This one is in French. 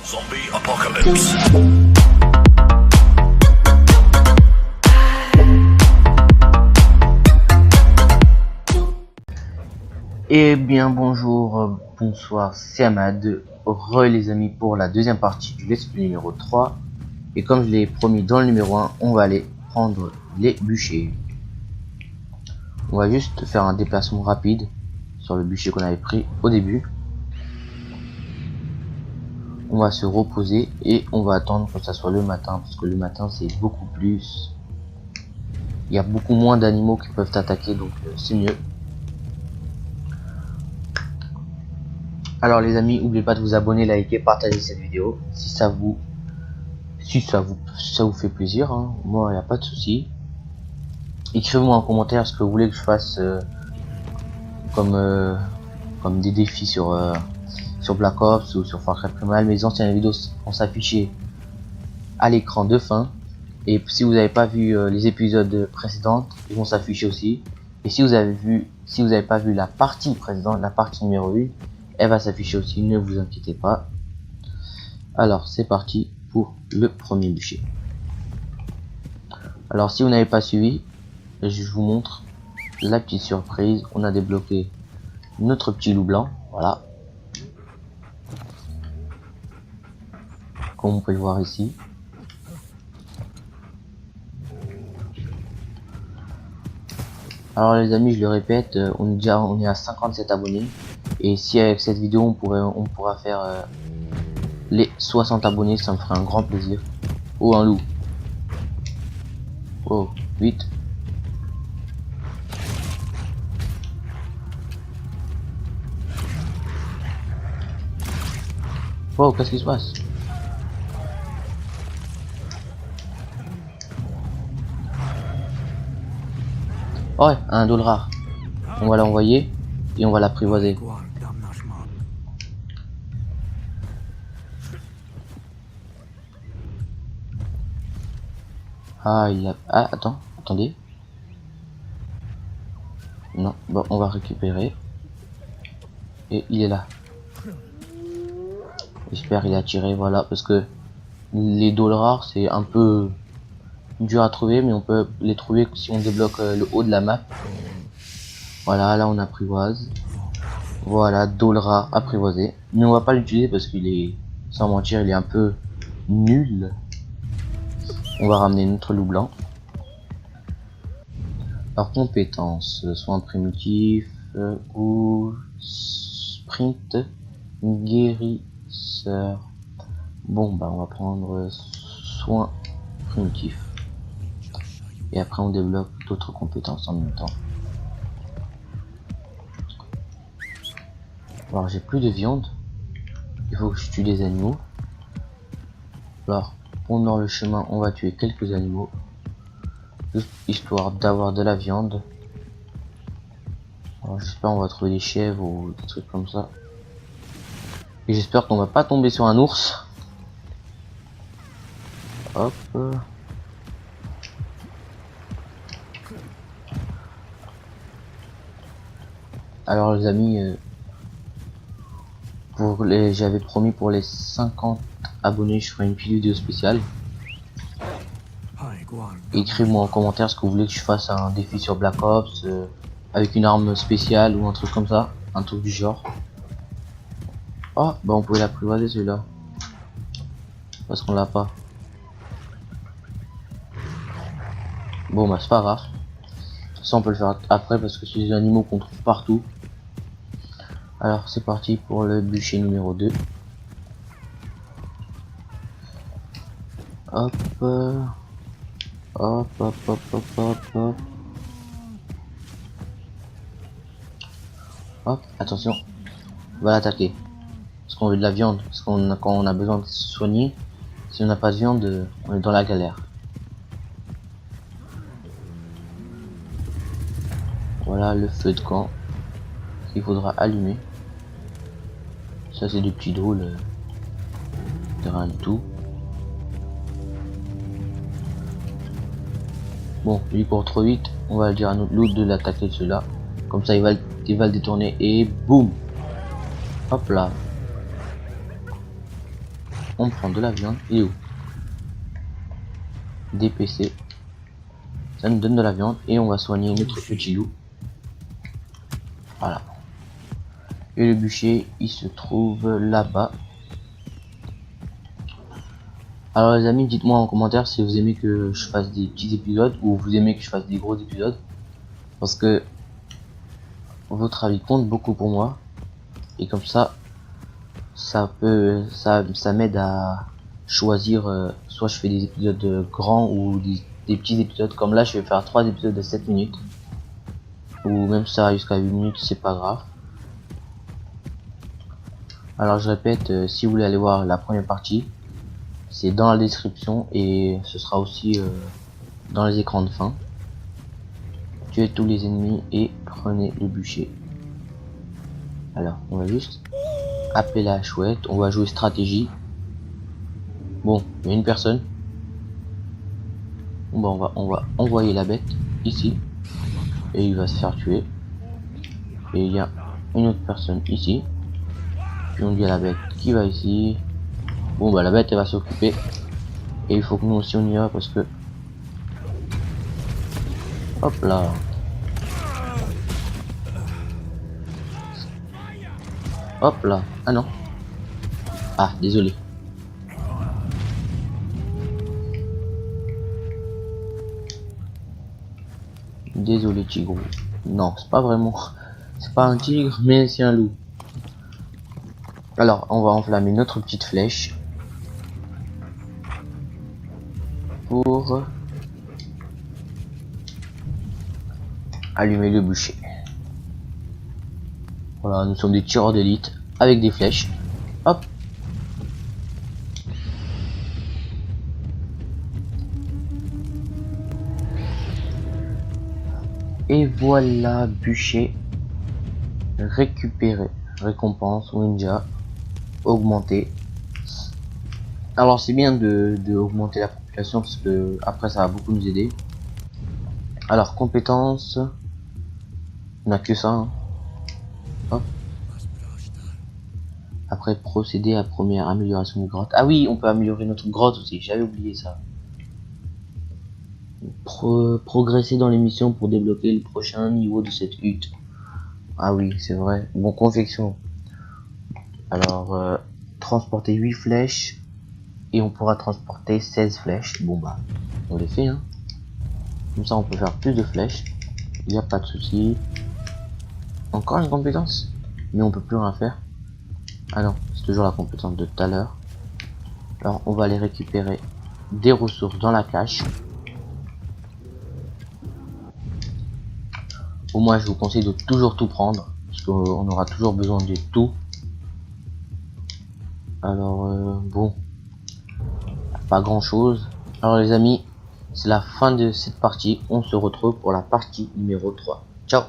Zombie Apocalypse. Eh bien bonjour, bonsoir, c'est Ahmad, les amis pour la deuxième partie du let's play numéro 3. Et comme je l'ai promis dans le numéro 1, on va aller prendre les bûchers. On va juste faire un déplacement rapide sur le bûcher qu'on avait pris au début. On va se reposer et on va attendre que ça soit le matin, parce que le matin c'est beaucoup plus... Il y a beaucoup moins d'animaux qui peuvent attaquer, donc c'est mieux. Alors les amis, n'oubliez pas de vous abonner, liker, partager cette vidéo si ça vous fait plaisir, hein. Moi il n'y a pas de souci. Écrivez-moi en commentaire ce que vous voulez que je fasse comme des défis sur Black Ops ou sur Far Cry Primal. Mes anciennes vidéos vont s'afficher à l'écran de fin, et si vous n'avez pas vu les épisodes précédents, ils vont s'afficher aussi. Et si vous n'avez pas vu la partie précédente, la partie numéro 1, elle va s'afficher aussi, ne vous inquiétez pas. Alors c'est parti pour le premier bûcher. Alors si vous n'avez pas suivi, je vous montre la petite surprise. On a débloqué notre petit loup blanc, voilà, comme on peut le voir ici. Alors les amis, je le répète, on est à 57 abonnés, et si avec cette vidéo on pourra faire les 60 abonnés, ça me ferait un grand plaisir. Oh, un loup. Oh, vite. Oh, qu'est-ce qui se passe? Oh, un dollar. On va l'envoyer et on va l'apprivoiser. Ah, attendez. Non, bon, on va récupérer. Et il est là. J'espère qu'il a tiré, voilà, parce que les dollars c'est un peu dur à trouver, mais on peut les trouver si on débloque le haut de la map. Voilà, là on apprivoise. Voilà, dollar apprivoisé. Mais on va pas l'utiliser parce qu'il est, sans mentir, il est un peu nul. On va ramener notre loup blanc. Alors compétences, soins primitifs ou sprint, guérisseur. Bon bah on va prendre soins primitifs. Et après on débloque d'autres compétences en même temps. Alors j'ai plus de viande. Il faut que je tue des animaux. Alors pendant le chemin on va tuer quelques animaux, juste histoire d'avoir de la viande. Alors j'espère on va trouver des chèvres ou des trucs comme ça. Et j'espère qu'on va pas tomber sur un ours. Hop. Alors les amis, j'avais promis pour les 50 abonnés, je ferai une petite vidéo spéciale. Écrivez-moi en commentaire ce que vous voulez que je fasse, un défi sur Black Ops avec une arme spéciale ou un truc comme ça, un truc du genre. Oh, bah on pouvait l'apprivoiser celui-là, parce qu'on l'a pas. Bon bah c'est pas grave, ça on peut le faire après parce que c'est des animaux qu'on trouve partout. Alors c'est parti pour le bûcher numéro 2. Hop, hop, hop, hop, hop, hop, hop. Hop, attention, on va l'attaquer. Parce qu'on veut de la viande, parce qu'on quand on a besoin de se soigner, si on n'a pas de viande, on est dans la galère. Voilà le feu de camp qu'il faudra allumer. Ça c'est des petits drôles, de rien du tout. Bon, lui court trop vite, on va dire à notre loup de l'attaquer de celui-là. Comme ça il va le détourner et boum. Hop là. On prend de la viande. Et où? DPC. Ça nous donne de la viande et on va soigner notre petit loup. Voilà. Et le bûcher, il se trouve là-bas. Alors les amis, dites-moi en commentaire si vous aimez que je fasse des petits épisodes ou vous aimez que je fasse des gros épisodes. Parce que votre avis compte beaucoup pour moi. Et comme ça m'aide à choisir, soit je fais des épisodes grands ou des petits épisodes. Comme là, je vais faire 3 épisodes de 7 minutes. Ou même ça jusqu'à 8 minutes, c'est pas grave. Alors je répète, si vous voulez aller voir la première partie, c'est dans la description et ce sera aussi dans les écrans de fin. Tuez tous les ennemis et prenez le bûcher. Alors on va juste appeler la chouette, on va jouer stratégie. Bon, il y a une personne. Bon, on va envoyer la bête ici et il va se faire tuer. Et il y a une autre personne ici. Puis on dit à la bête qui va ici. Bon bah la bête elle va s'occuper. Et il faut que nous aussi on y va parce que... Hop là. Hop là. Ah non. Ah désolé. Désolé tigre. Non c'est pas vraiment... C'est pas un tigre mais c'est un loup. Alors on va enflammer notre petite flèche. Pour allumer le bûcher. Voilà, nous sommes des tireurs d'élite avec des flèches. Hop. Et voilà, bûcher récupéré. Récompense ninja augmenté. Alors c'est bien de augmenter la population parce que après ça va beaucoup nous aider. Alors compétences, on n'a que ça. Hein. Hop. Après procéder à première amélioration de grotte. Ah oui, on peut améliorer notre grotte aussi. J'avais oublié ça. Progresser dans l'émission pour débloquer le prochain niveau de cette hutte. Ah oui, c'est vrai. Bon, confection. Alors transporter 8 flèches. Et on pourra transporter 16 flèches. Bon bah, on les fait hein. Comme ça on peut faire plus de flèches. Il n'y a pas de souci. Encore une compétence. Mais on peut plus rien faire. Ah non, c'est toujours la compétence de tout à l'heure. Alors on va aller récupérer des ressources dans la cache. Au moins je vous conseille de toujours tout prendre. Parce qu'on aura toujours besoin de tout. Alors bon. Pas grand chose. Alors les amis, c'est la fin de cette partie. On se retrouve pour la partie numéro 3. Ciao.